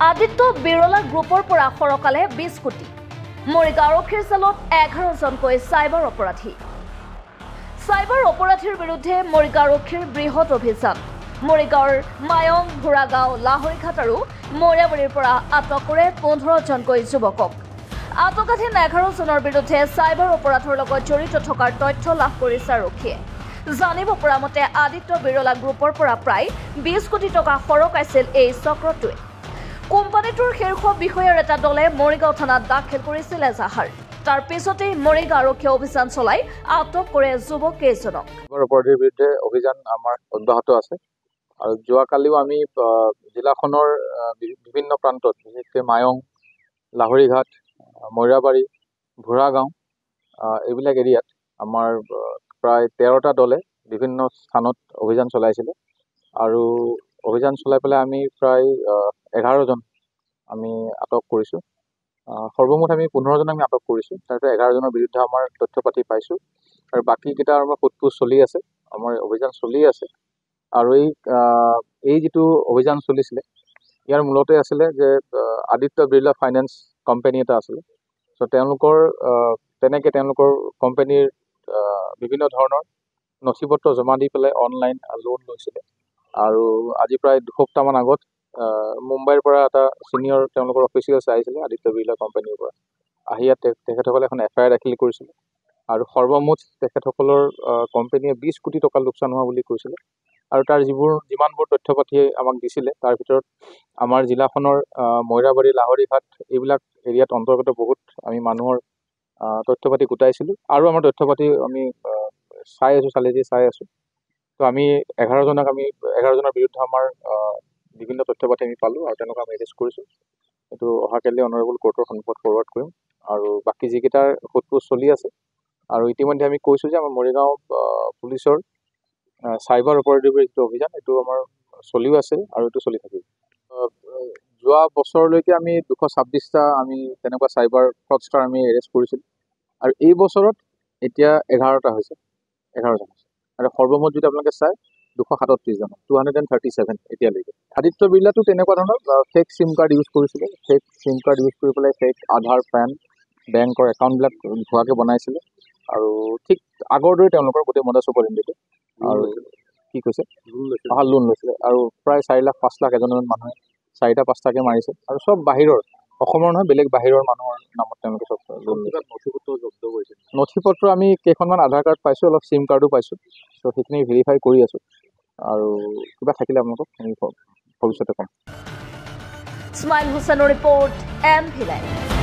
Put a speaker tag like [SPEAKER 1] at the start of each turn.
[SPEAKER 1] আদিত্য বিৰলা গ্ৰুপৰ পৰা সৰকালে 20 কোটি মৰিগাঁও আৰক্ষীৰ জালত 11 জনকৈ চাইবাৰ অপৰাধী অপৰাধীৰ বিৰুদ্ধে মৰিগাঁও আৰক্ষীৰ বৃহৎ অভিযান মৰিগাঁৱৰ মায়ং ভুৰাগাঁও লাহৰীঘাট আৰু মৰিয়াবাৰীৰ পৰা আটক কৰে 15 জনকৈ যুৱকক আটকাধীন 11 জনৰ বিৰুদ্ধে চাইবাৰ অপৰাধৰ লগত জড়িত থকাৰ তথ্য লাভ কৰিছে আৰক্ষীয়ে জানিব পৰা মতে আদিত্য বিৰলা গ্ৰুপৰ পৰা প্ৰায় 20 কোটি টকা সৰকাইছিল এই চক্ৰটোৱে কোম্পানীটোৰ শীৰ্ষ বিষয়াৰ এটা দলে মৰিগাঁও থানাত দাখিল কৰিছিল এজাহাৰ তাৰ পিছতে মৰিগাঁও আৰক্ষীয়ে অভিযান চলাই আটক কৰে যুৱক কেইজনক
[SPEAKER 2] অপৰাধীৰ বিৰুদ্ধে অভিযান আমাৰ অব্যাহত আছে আৰু যোৱাকালিও আমি জিলাখনৰ বিভিন্ন প্ৰান্তত বিশেষকৈ মায়ং লাহৰীঘাট মৰিয়াবাৰী ভুৰাগাঁও এইবিলাক এৰিয়াত আমাৰ প্ৰায় 13টা দলে বিভিন্ন স্থানত অভিযান চলাইছিলে আৰু অভিযান চলাই পেলাই আমি প্ৰায় 11 জন আমি আটক কৰিছোঁ সৰ্বমুঠ আমি 15 জন আমি আটক কৰিছোঁ তাৰ পৰা 11 জনৰ বিৰুদ্ধে আমাৰ তথ্য পাতি পাইছোঁ আৰু বাকীকেইটা আমাৰ সোধপোছ চলি আছে আমাৰ অভিযান চলি আছে আৰু এই যিটো অভিযান চলিছিলে ইয়াৰ মূলতে আছিলে যে আদিত্য বিৰলা ফাইনেন্স কোম্পানী এটা আছিলে চ' তেওঁলোকৰ কোম্পানীৰ বিভিন্ন ধৰণৰ নথিপত্ৰ জমা দি পেলাই অনলাইন লোন লৈছিলে আৰু আজি প্ৰায় দুসপ্তাহমান আগত মুম্বাইৰ পৰা এটা ছিনিয়ৰ তেওঁলোকৰ অফিচিয়েলছ আহিছিলে আদিত্য বিৰলা কোম্পানীৰ পৰা আহি ইয়াত তেখেতসকলে এখন FIR দাখিল কৰিছিলে আৰু সৰ্বমুঠ তেখেতসকলৰ কোম্পানীয়ে 20 কোটি টকা লোকচান হোৱা বুলি কৈছিলে আৰু তাৰ যিমানবোৰ তথ্য পাতি আমাক দিছিলে তাৰ ভিতৰত আমাৰ জিলাখনৰ মৰিয়াবাৰী লাহৰীঘাট এইবিলাক এৰিয়াত অন্তৰ্গত বহুত আমি মানুহৰ তথ্য পাতি গোটাইছিলোঁ আৰু আমাৰ তথ্য পাতি আমি চাই আছোঁ তো আমি 11 জনৰ বিৰুদ্ধে আমাৰ বিভিন্ন তথ্য পাতি আমি পালোঁ আৰু তেওঁলোকক আমি এৰেষ্ট কৰিছোঁ এইটো অহাকালি অনাৰেবল কোৰ্টৰ সন্মুখত ফৰৱাৰ্ড কৰিম আৰু বাকী যিকেইটাৰ সোধপোছ চলি আছে আৰু ইতিমধ্যে আমি কৈছোঁ যে আমাৰ মৰিগাঁও পুলিচৰ চাইবাৰ অপৰাধীৰ যিটো অভিযান এইটো আমাৰ চলিও আছে আৰু এইটো চলি থাকিব যোৱা বছৰলৈকে আমি 226টা আমি তেনেকুৱা চাইবাৰ ফ্ৰডষ্টাৰ আমি এৰেষ্ট কৰিছিলোঁ আৰু এই বছৰত এতিয়া 11টা হৈছে 11 জন হৈছে আৰু সৰ্বমুঠ যদি আপোনালোকে চাই 237 জন 237 এতিয়ালৈকে আদিত্য বিৰলাটো তেনেকুৱা ধৰণৰ ফেক চিম কাৰ্ড ইউজ কৰিছিলে ফেক চিম কাৰ্ড ইউজ কৰি পেলাই ফেক আধাৰ পেন বেংকৰ একাউণ্টবিলাক ভুৱাকৈ বনাইছিলে আৰু ঠিক আগৰ দৰে তেওঁলোকৰ গোটেই মডাছ অপাৰেণ্ডি আৰু কি কৈছে লোন লৈছিলে আৰু প্ৰায় 4 লাখ 5 লাখ এজন মানুহে 4টা 5টাকৈ মাৰিছে আৰু চব বাহিৰৰ অসমৰ নহয় বেলেগ বাহিৰৰ মানুহৰ নামত তেওঁলোকে চব নথিপত্ৰ জব্দ কৰিছে নথিপত্ৰ আমি কেইখনমান আধাৰ কাৰ্ড পাইছোঁ অলপ চিম কাৰ্ডো পাইছোঁ ত' সেইখিনি ভেৰিফাই কৰি আছোঁ আৰু কিবা থাকিলে আপোনালোকক আমি ভৱিষ্যতে ক'ম
[SPEAKER 1] ইছমাইল হুছেইনৰ ৰিপৰ্ট MV Live